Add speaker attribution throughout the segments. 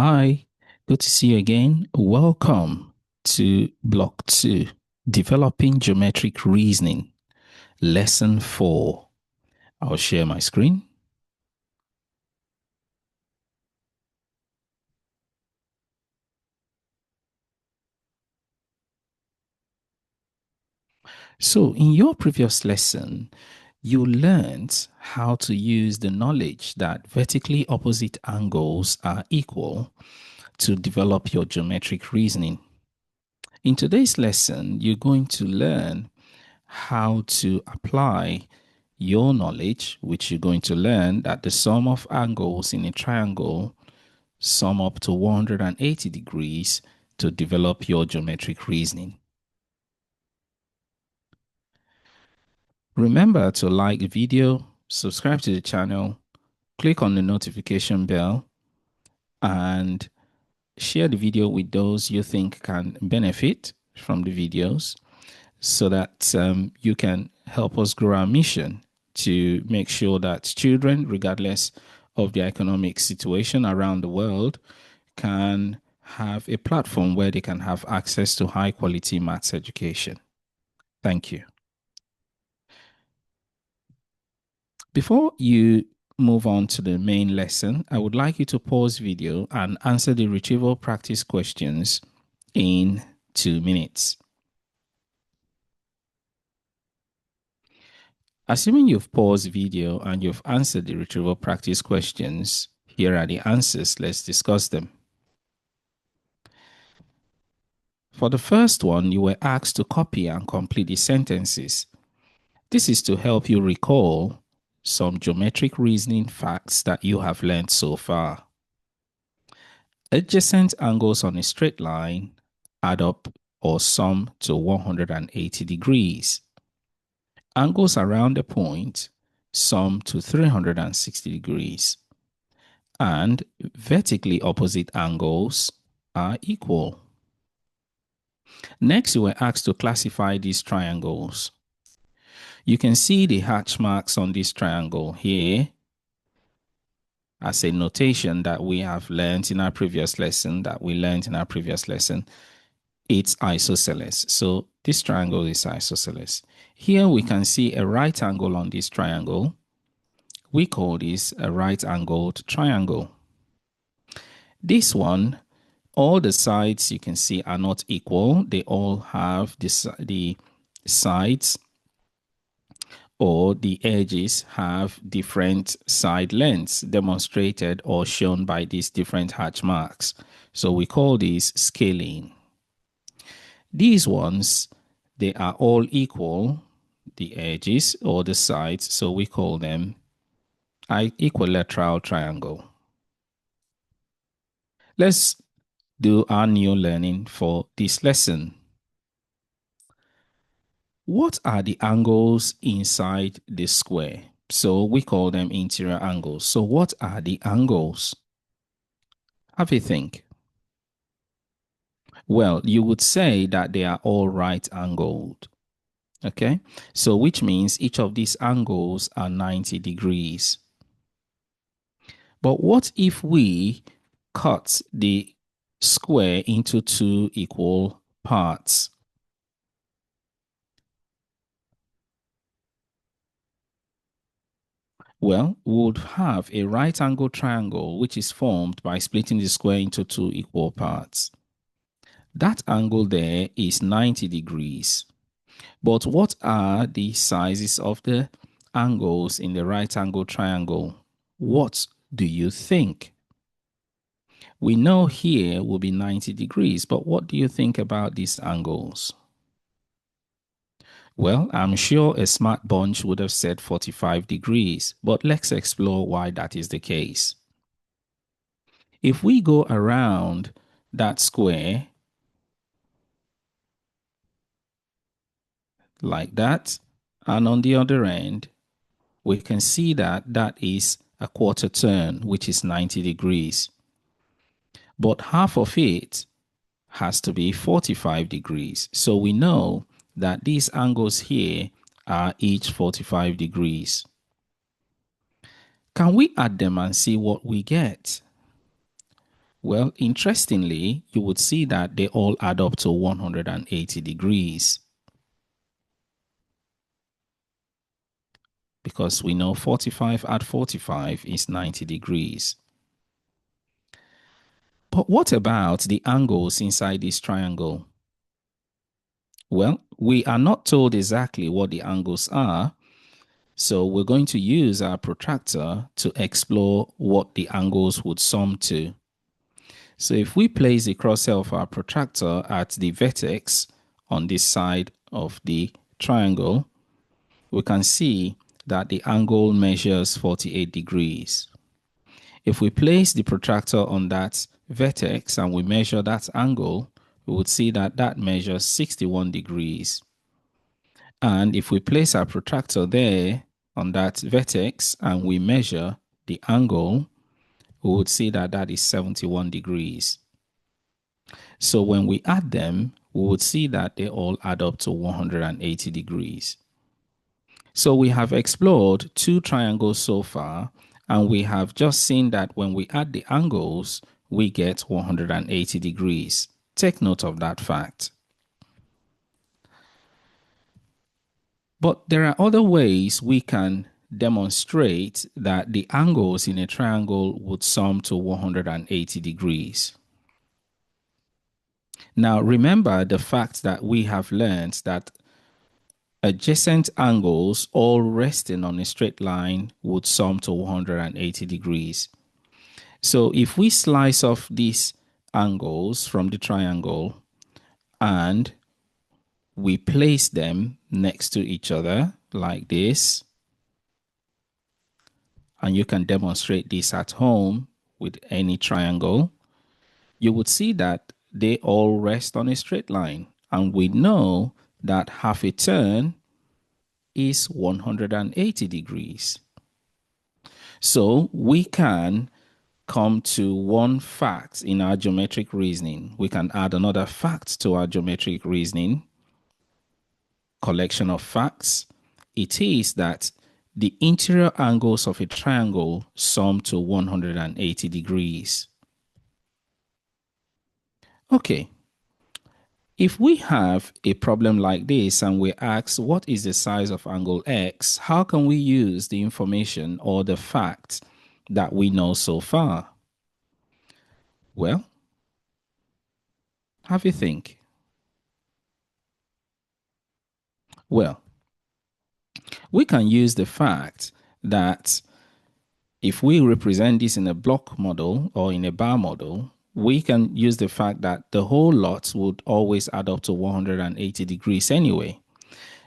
Speaker 1: Hi, good to see you again. Welcome to Block 2, Developing Geometric Reasoning, Lesson 4. I'll share my screen. So, in your previous lesson, you learned how to use the knowledge that vertically opposite angles are equal to develop your geometric reasoning. In today's lesson, you're going to learn how to apply your knowledge, which you're going to learn that the sum of angles in a triangle sum up to 180 degrees to develop your geometric reasoning. Remember to like the video, subscribe to the channel, click on the notification bell, and share the video with those you think can benefit from the videos so that you can help us grow our mission to make sure that children, regardless of their economic situation around the world, can have a platform where they can have access to high quality maths education. Thank you. Before you move on to the main lesson, I would like you to pause video and answer the retrieval practice questions in 2 minutes. Assuming you've paused video and you've answered the retrieval practice questions, here are the answers. Let's discuss them. For the first one, you were asked to copy and complete the sentences. This is to help you recall some geometric reasoning facts that you have learned so far. Adjacent angles on a straight line add up or sum to 180 degrees. Angles around a point sum to 360 degrees. And vertically opposite angles are equal. Next, you were asked to classify these triangles. You can see the hatch marks on this triangle here as a notation that we have learned in our previous lesson, It's isosceles. So this triangle is isosceles. Here we can see a right angle on this triangle. We call this a right-angled triangle. This one, all the sides you can see are not equal. They all have the sides or the edges have different side lengths demonstrated or shown by these different hatch marks. So we call these scaling. These ones, they are all equal, the edges or the sides, so we call them equilateral triangle. Let's do our new learning for this lesson. What are the angles inside the square? So we call them interior angles. So what are the angles? Have a think. Well, you would say that they are all right angled. Okay, so which means each of these angles are 90 degrees. But what if we cut the square into two equal parts? Well, we would have a right angle triangle which is formed by splitting the square into two equal parts. That angle there is 90 degrees. But what are the sizes of the angles in the right angle triangle? What do you think? We know here will be 90 degrees, but what do you think about these angles? Well, I'm sure a smart bunch would have said 45 degrees, but let's explore why that is the case. If we go around that square like that, and on the other end, we can see that that is a quarter turn, which is 90 degrees. But half of it has to be 45 degrees. So we know that these angles here are each 45 degrees. Can we add them and see what we get? Well, interestingly, you would see that they all add up to 180 degrees, because we know 45 add 45 is 90 degrees. But what about the angles inside this triangle? Well, we are not told exactly what the angles are, so we're going to use our protractor to explore what the angles would sum to. So if we place the crosshair of our protractor at the vertex on this side of the triangle, we can see that the angle measures 48 degrees. If we place the protractor on that vertex and we measure that angle, we would see that that measures 61 degrees. And if we place our protractor there on that vertex and we measure the angle, we would see that that is 71 degrees. So when we add them, we would see that they all add up to 180 degrees. So we have explored two triangles so far, and we have just seen that when we add the angles, we get 180 degrees. Take note of that fact. But there are other ways we can demonstrate that the angles in a triangle would sum to 180 degrees. Now, remember the fact that we have learned that adjacent angles all resting on a straight line would sum to 180 degrees. So if we slice off these angles from the triangle and we place them next to each other like this, and you can demonstrate this at home with any triangle, you would see that they all rest on a straight line. And we know that half a turn is 180 degrees. So we can come to one fact in our geometric reasoning. We can add another fact to our geometric reasoning collection of facts. It is that the interior angles of a triangle sum to 180 degrees. Okay, if we have a problem like this and we ask what is the size of angle X, how can we use the information or the fact that we know so far? Well, have a think. Well, we can use the fact that if we represent this in a block model or in a bar model, we can use the fact that the whole lot would always add up to 180 degrees anyway.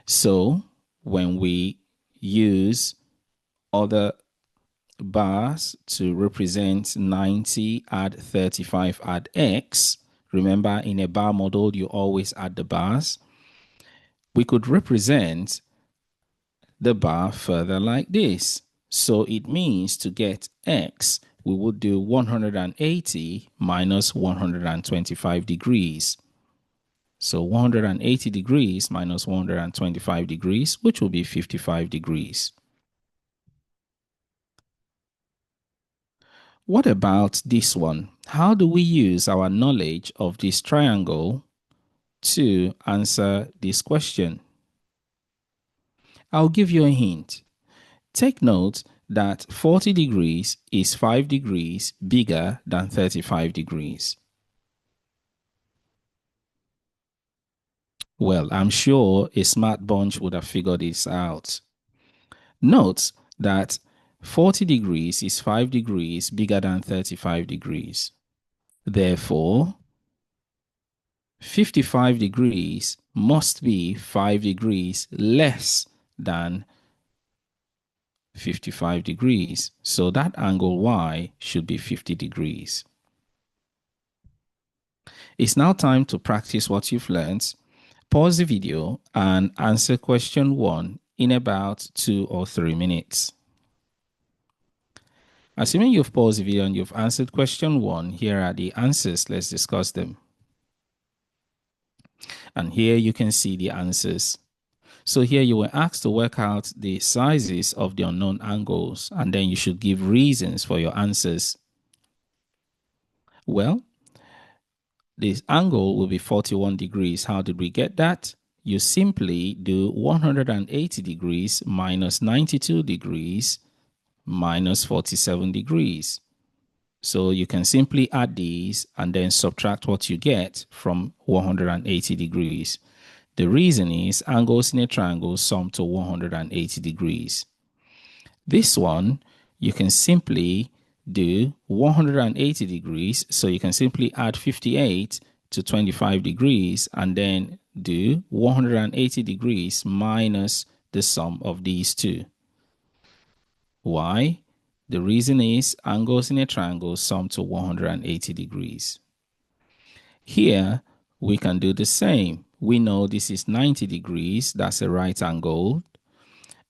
Speaker 1: So when we use other bars to represent 90 add 35 add X, remember in a bar model you always add the bars, we could represent the bar further like this. So it means to get X, we would do 180 minus 125 degrees. So 180 degrees minus 125 degrees, which will be 55 degrees. What about this one? How do we use our knowledge of this triangle to answer this question? I'll give you a hint. Take note that 40 degrees is 5 degrees bigger than 35 degrees. Well, I'm sure a smart bunch would have figured this out. Note that 40 degrees is 5 degrees bigger than 35 degrees. Therefore, 55 degrees must be 5 degrees less than 55 degrees. So that angle Y should be 50 degrees. It's now time to practice what you've learned. Pause the video and answer question 1 in about 2 or 3 minutes. Assuming you've paused the video and you've answered question 1, here are the answers. Let's discuss them. And here you can see the answers. So here you were asked to work out the sizes of the unknown angles, and then you should give reasons for your answers. Well, this angle will be 41 degrees. How did we get that? You simply do 180 degrees minus 92 degrees minus 47 degrees. So you can simply add these and then subtract what you get from 180 degrees. The reason is angles in a triangle sum to 180 degrees. This one, you can simply do 180 degrees. So you can simply add 58 to 25 degrees and then do 180 degrees minus the sum of these two. Why? The reason is angles in a triangle sum to 180 degrees. Here, we can do the same. We know this is 90 degrees. That's a right angle.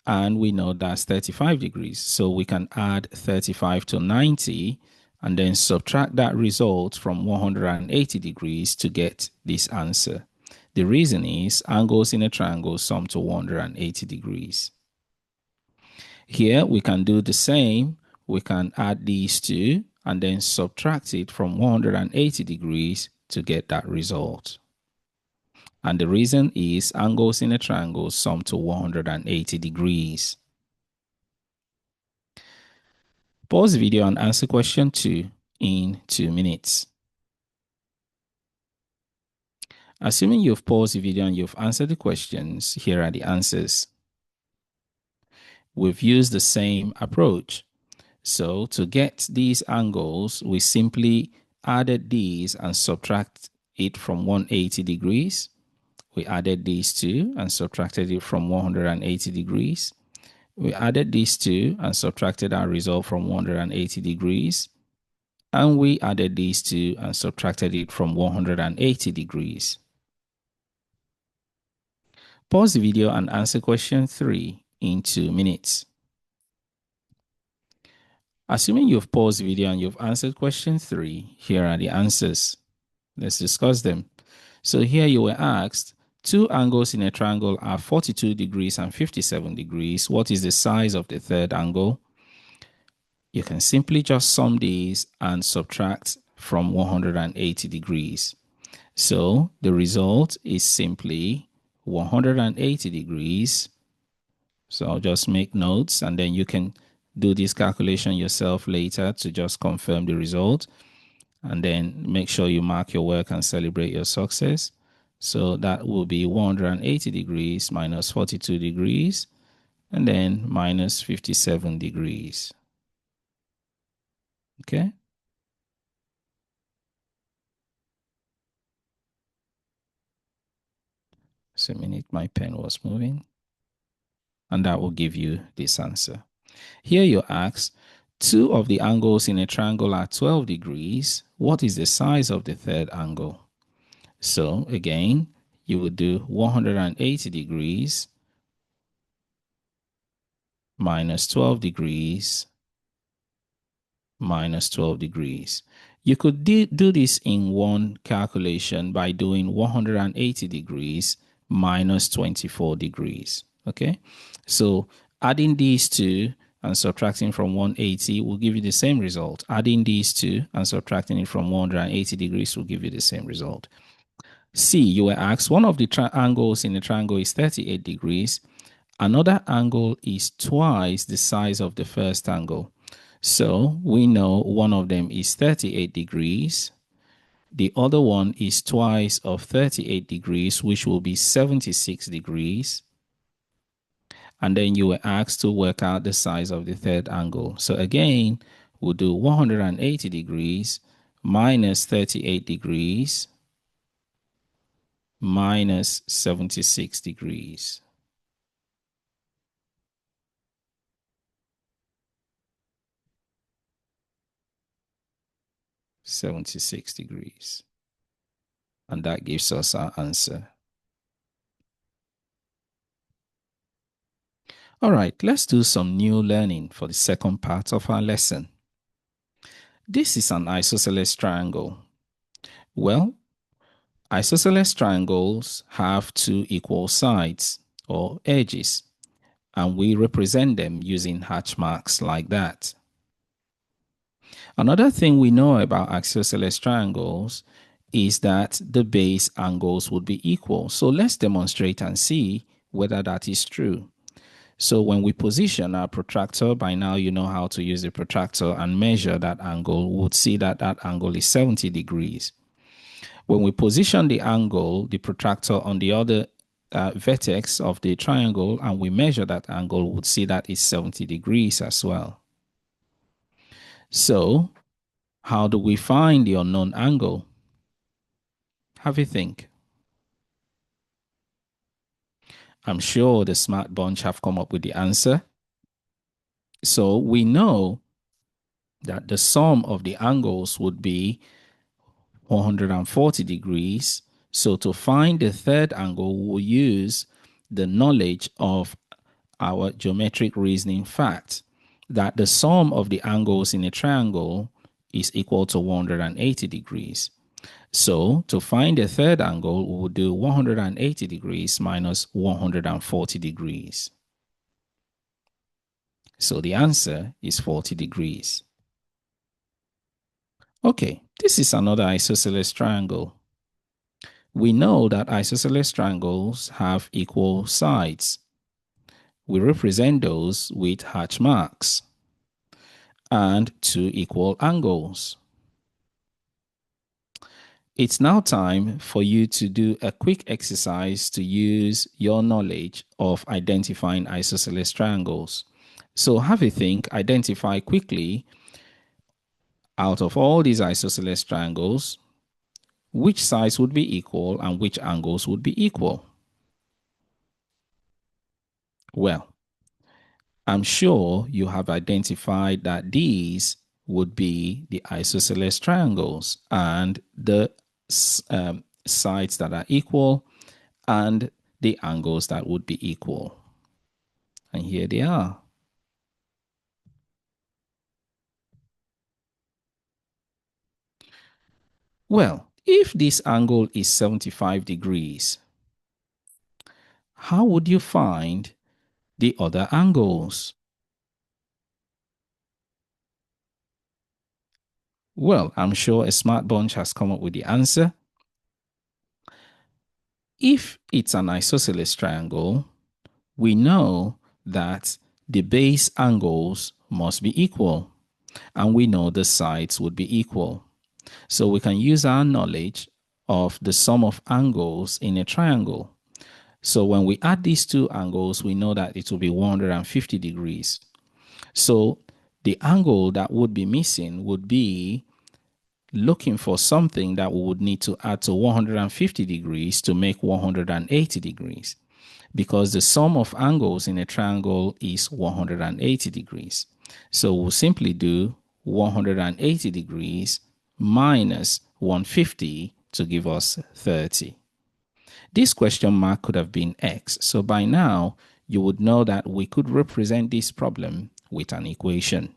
Speaker 1: And we know that's 35 degrees. So we can add 35 to 90 and then subtract that result from 180 degrees to get this answer. The reason is angles in a triangle sum to 180 degrees. Here we can do the same. We can add these two and then subtract it from 180 degrees to get that result. And the reason is angles in a triangle sum to 180 degrees. Pause the video and answer question 2 in 2 minutes. Assuming you've paused the video and you've answered the questions, here are the answers. We've used the same approach. So to get these angles, we simply added these and subtract it from 180 degrees. We added these two and subtracted it from 180 degrees. We added these two and subtracted our result from 180 degrees. And we added these two and subtracted it from 180 degrees. Pause the video and answer question 3 in 2 minutes. Assuming you've paused the video and you've answered question 3, here are the answers. Let's discuss them. So here you were asked, two angles in a triangle are 42 degrees and 57 degrees. What is the size of the third angle? You can simply just sum these and subtract from 180 degrees. So the result is simply 180 degrees. So I'll just make notes and then you can do this calculation yourself later to just confirm the result. And then make sure you mark your work and celebrate your success. So that will be 180 degrees minus 42 degrees and then minus 57 degrees. Okay. So a minute, my pen was moving. And that will give you this answer. Here you ask, two of the angles in a triangle are 12 degrees. What is the size of the third angle? So again, you would do 180 degrees minus 12 degrees minus 12 degrees. You could do this in one calculation by doing 180 degrees minus 24 degrees. Okay, so adding these two and subtracting from 180 will give you the same result. Adding these two and subtracting it from 180 degrees will give you the same result. C, you were asked, one of the angles in a triangle is 38 degrees. Another angle is twice the size of the first angle. So we know one of them is 38 degrees. The other one is twice of 38 degrees, which will be 76 degrees. And then you were asked to work out the size of the third angle. So again, we'll do 180 degrees minus 38 degrees minus 76 degrees. 76 degrees. And that gives us our answer. All right, let's do some new learning for the second part of our lesson. This is an isosceles triangle. Well, isosceles triangles have two equal sides or edges, and we represent them using hatch marks like that. Another thing we know about isosceles triangles is that the base angles would be equal. So let's demonstrate and see whether that is true. So when we position our protractor, by now you know how to use the protractor and measure that angle, we would see that that angle is 70 degrees. When we position the angle, the protractor on the other vertex of the triangle, and we measure that angle, we would see that it's 70 degrees as well. So how do we find the unknown angle? Have a think. I'm sure the smart bunch have come up with the answer. So we know that the sum of the angles would be 140 degrees. So to find the third angle, we'll use the knowledge of our geometric reasoning fact that the sum of the angles in a triangle is equal to 180 degrees. So to find the third angle, we will do 180 degrees minus 140 degrees. So the answer is 40 degrees. Okay, this is another isosceles triangle. We know that isosceles triangles have equal sides. We represent those with hatch marks and two equal angles. It's now time for you to do a quick exercise to use your knowledge of identifying isosceles triangles. So have a think, identify quickly out of all these isosceles triangles, which sides would be equal and which angles would be equal. Well, I'm sure you have identified that these would be the isosceles triangles and the sides that are equal and the angles that would be equal. And here they are. Well, if this angle is 75 degrees, how would you find the other angles? Well, I'm sure a smart bunch has come up with the answer. If it's an isosceles triangle, we know that the base angles must be equal, and we know the sides would be equal. So we can use our knowledge of the sum of angles in a triangle. So when we add these two angles, we know that it will be 150 degrees. So the angle that would be missing would be looking for something that we would need to add to 150 degrees to make 180 degrees, because the sum of angles in a triangle is 180 degrees. So we'll simply do 180 degrees minus 150 to give us 30. This question mark could have been X. So by now, you would know that we could represent this problem with an equation.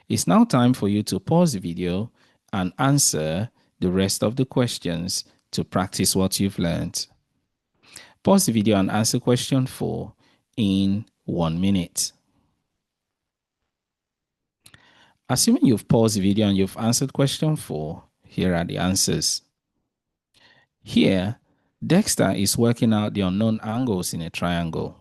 Speaker 1: It's now time for you to pause the video and answer the rest of the questions to practice what you've learned. Pause the video and answer question 4 in 1 minute. Assuming you've paused the video and you've answered question 4, here are the answers. Here, Dexter is working out the unknown angles in a triangle.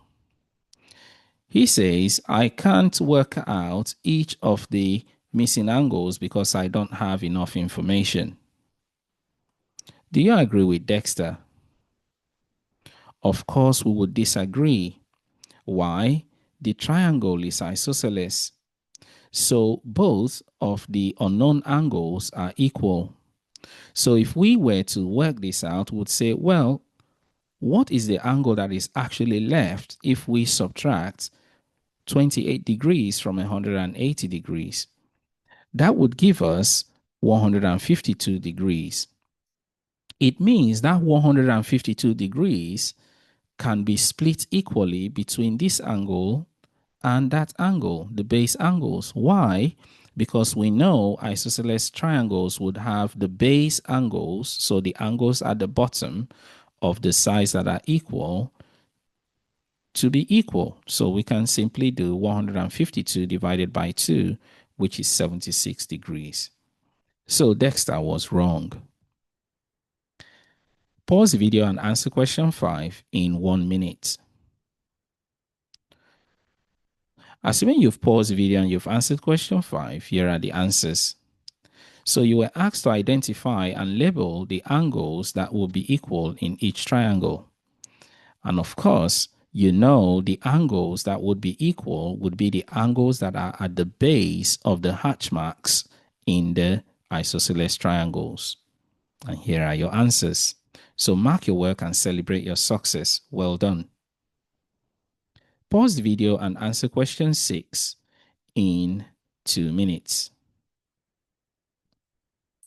Speaker 1: He says, I can't work out each of the missing angles because I don't have enough information. Do you agree with Dexter? Of course, we would disagree. Why? The triangle is isosceles. So both of the unknown angles are equal. So if we were to work this out, we would say, well, what is the angle that is actually left if we subtract 28 degrees from 180 degrees? That would give us 152 degrees. It means that 152 degrees can be split equally between this angle and that angle, the base angles. Why? Because we know isosceles triangles would have the base angles, so the angles at the bottom of the sides that are equal, to be equal. So we can simply do 152 divided by 2, which is 76 degrees. So Dexter was wrong. Pause the video and answer question 5 in 1 minute. Assuming you've paused the video and you've answered question 5, here are the answers. So you were asked to identify and label the angles that will be equal in each triangle. And of course, you know the angles that would be equal would be the angles that are at the base of the hatch marks in the isosceles triangles. And here are your answers. So mark your work and celebrate your success. Well done. Pause the video and answer question 6 in 2 minutes.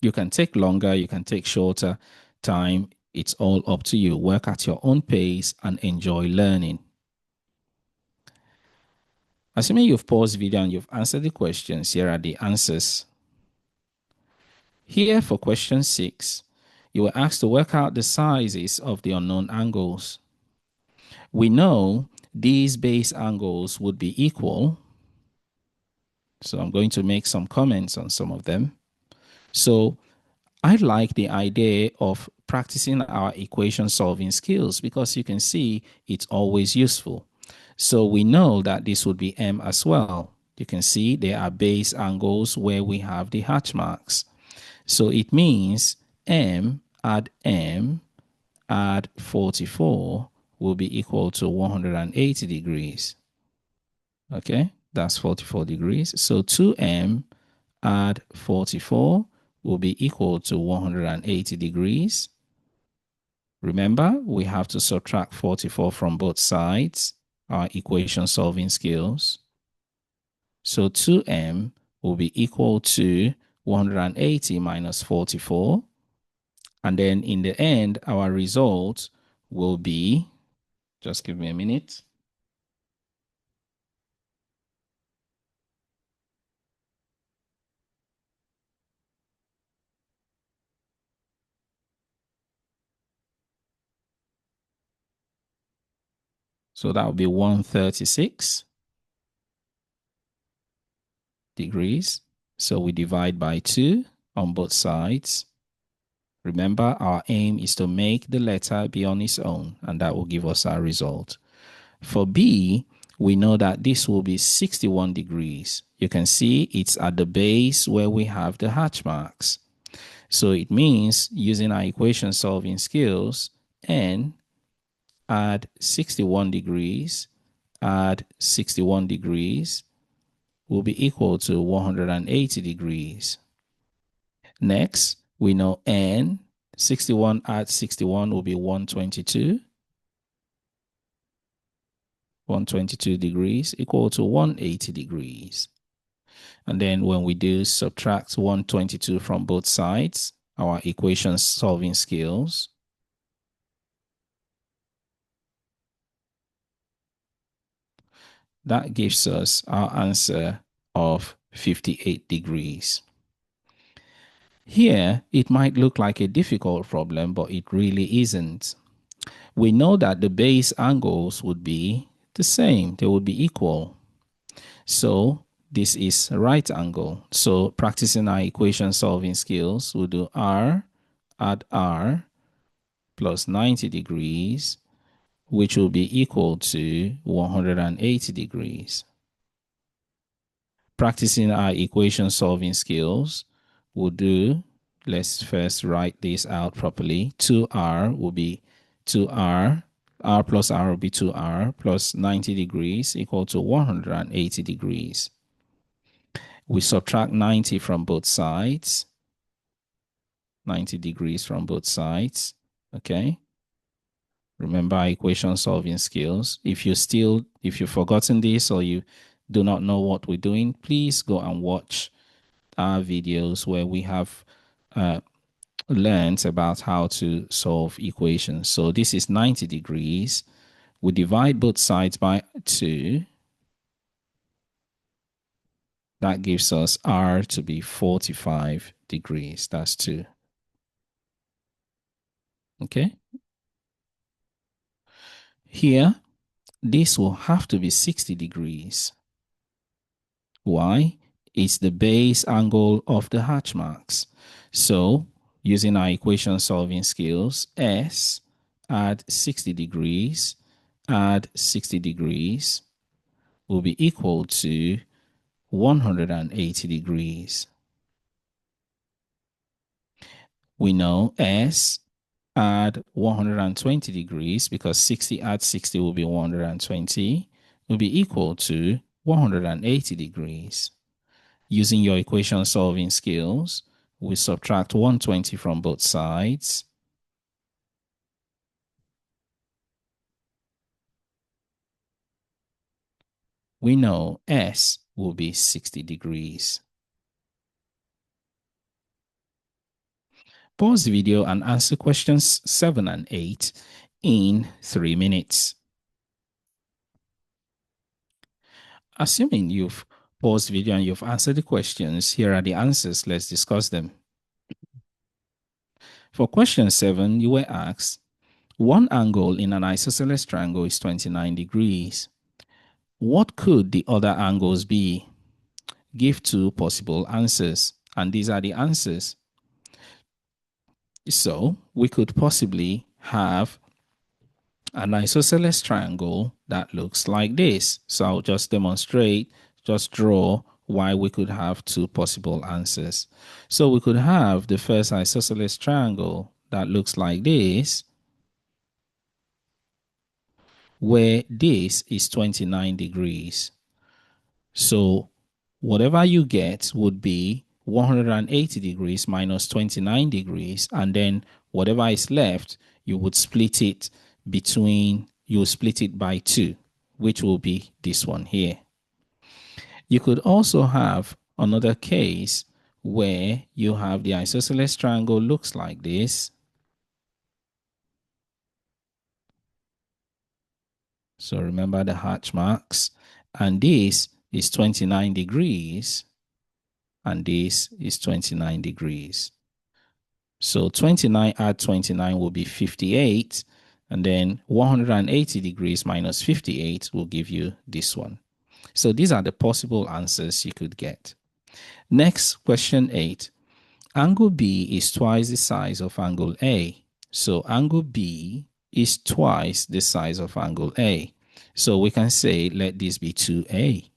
Speaker 1: You can take longer, you can take shorter time. It's all up to you. Work at your own pace and enjoy learning. Assuming you've paused the video and you've answered the questions, here are the answers. Here for question 6, you were asked to work out the sizes of the unknown angles. We know these base angles would be equal. So I'm going to make some comments on some of them. So I like the idea of practicing our equation solving skills because you can see it's always useful. So we know that this would be M as well. You can see there are base angles where we have the hatch marks. So it means M add 44 will be equal to 180 degrees. Okay, that's 44 degrees. So 2M add 44 will be equal to 180 degrees. Remember, we have to subtract 44 from both sides, our equation solving skills. So 2M will be equal to 180 minus 44. And then in the end, our result will be, just give me a minute. So that will be 136 degrees. So we divide by 2 on both sides. Remember, our aim is to make the letter be on its own, and that will give us our result. For B, we know that this will be 61 degrees. You can see it's at the base where we have the hatch marks. So it means using our equation solving skills, N add 61 degrees, add 61 degrees will be equal to 180 degrees. Next, we know N, 61 add 61 will be 122. 122 degrees equal to 180 degrees. And then when we do subtract 122 from both sides, our equation solving skills, that gives us our answer of 58 degrees. Here, it might look like a difficult problem, but it really isn't. We know that the base angles would be the same. They would be equal. So this is a right angle. So practicing our equation solving skills, we'll do R add R plus 90 degrees, which will be equal to 180 degrees. Practicing our equation solving skills, we'll do, let's first write this out properly. 2R will be 2R, R plus R will be 2R plus 90 degrees equal to 180 degrees. We subtract 90 from both sides, 90 degrees from both sides, okay? Remember our equation solving skills. If you've forgotten this or you do not know what we're doing, please go and watch our videos where we have learned about how to solve equations. So this is 90 degrees. We divide both sides by 2. That gives us R to be 45 degrees. That's 2. Okay. Here, this will have to be 60 degrees. Why? It's the base angle of the hatch marks. So, using our equation solving skills, S add 60 degrees, add 60 degrees will be equal to 180 degrees. We know S add 120 degrees because 60 add 60 will be 120, will be equal to 180 degrees. Using your equation solving skills, we subtract 120 from both sides. We know S will be 60 degrees. Pause the video and answer questions 7 and 8 in 3 minutes. Assuming you've paused the video and you've answered the questions, here are the answers. Let's discuss them. For question 7, you were asked, one angle in an isosceles triangle is 29 degrees. What could the other angles be? Give 2 possible answers, and these are the answers. So we could possibly have an isosceles triangle that looks like this. So I'll just demonstrate, just draw why we could have 2 possible answers. So we could have the first isosceles triangle that looks like this, where this is 29 degrees. So whatever you get would be 180 degrees minus 29 degrees, and then whatever is left, you would split it you split it by 2, which will be this one here. You could also have another case where you have the isosceles triangle looks like this. So remember the hatch marks, and this is 29 degrees, and this is 29 degrees. So 29 add 29 will be 58, and then 180 degrees minus 58 will give you this one. So these are the possible answers you could get. Next, question 8. Angle B is twice the size of angle A. So angle B is twice the size of angle A. So we can say, let this be 2A.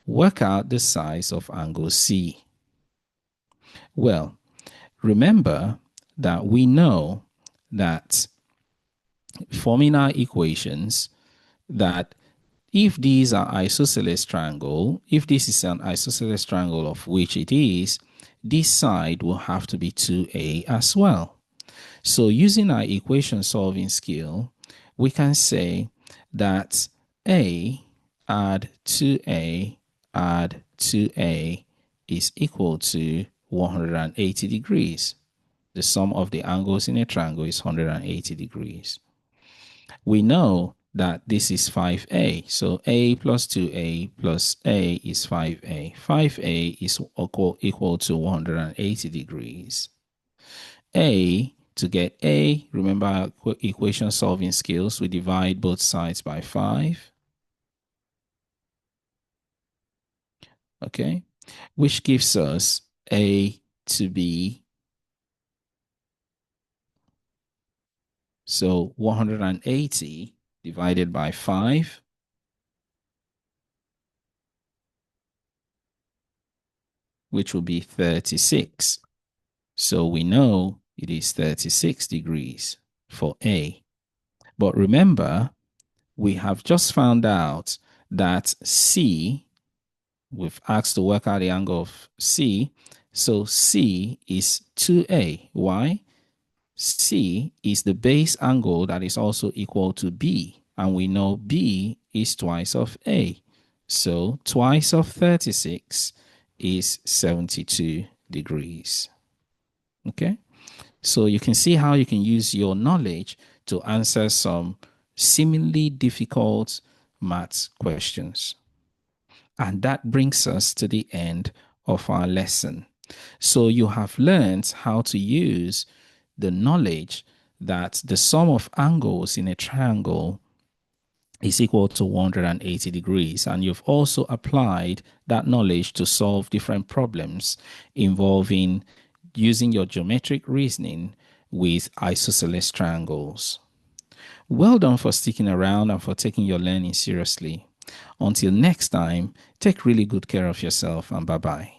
Speaker 1: Work out the size of angle C. Well, remember that we know that forming our equations, that if these are isosceles triangle, if this is an isosceles triangle, of which it is, this side will have to be 2A as well. So using our equation solving skill, we can say that A add 2A add 2A is equal to 180 degrees. The sum of the angles in a triangle is 180 degrees. We know that this is 5A. So A plus 2A plus A is 5A. 5A is equal to 180 degrees. To get A, remember our equation solving skills, we divide both sides by 5. Okay, which gives us A to be, so 180 divided by 5, which will be 36. So we know it is 36 degrees for A. But remember, we have just found out that C, we've asked to work out the angle of C. So C is 2A. Why? C is the base angle that is also equal to B. And we know B is twice of A. So twice of 36 is 72 degrees. Okay? So you can see how you can use your knowledge to answer some seemingly difficult maths questions. And that brings us to the end of our lesson. So you have learned how to use the knowledge that the sum of angles in a triangle is equal to 180 degrees. And you've also applied that knowledge to solve different problems involving using your geometric reasoning with isosceles triangles. Well done for sticking around and for taking your learning seriously. Until next time, take really good care of yourself and bye-bye.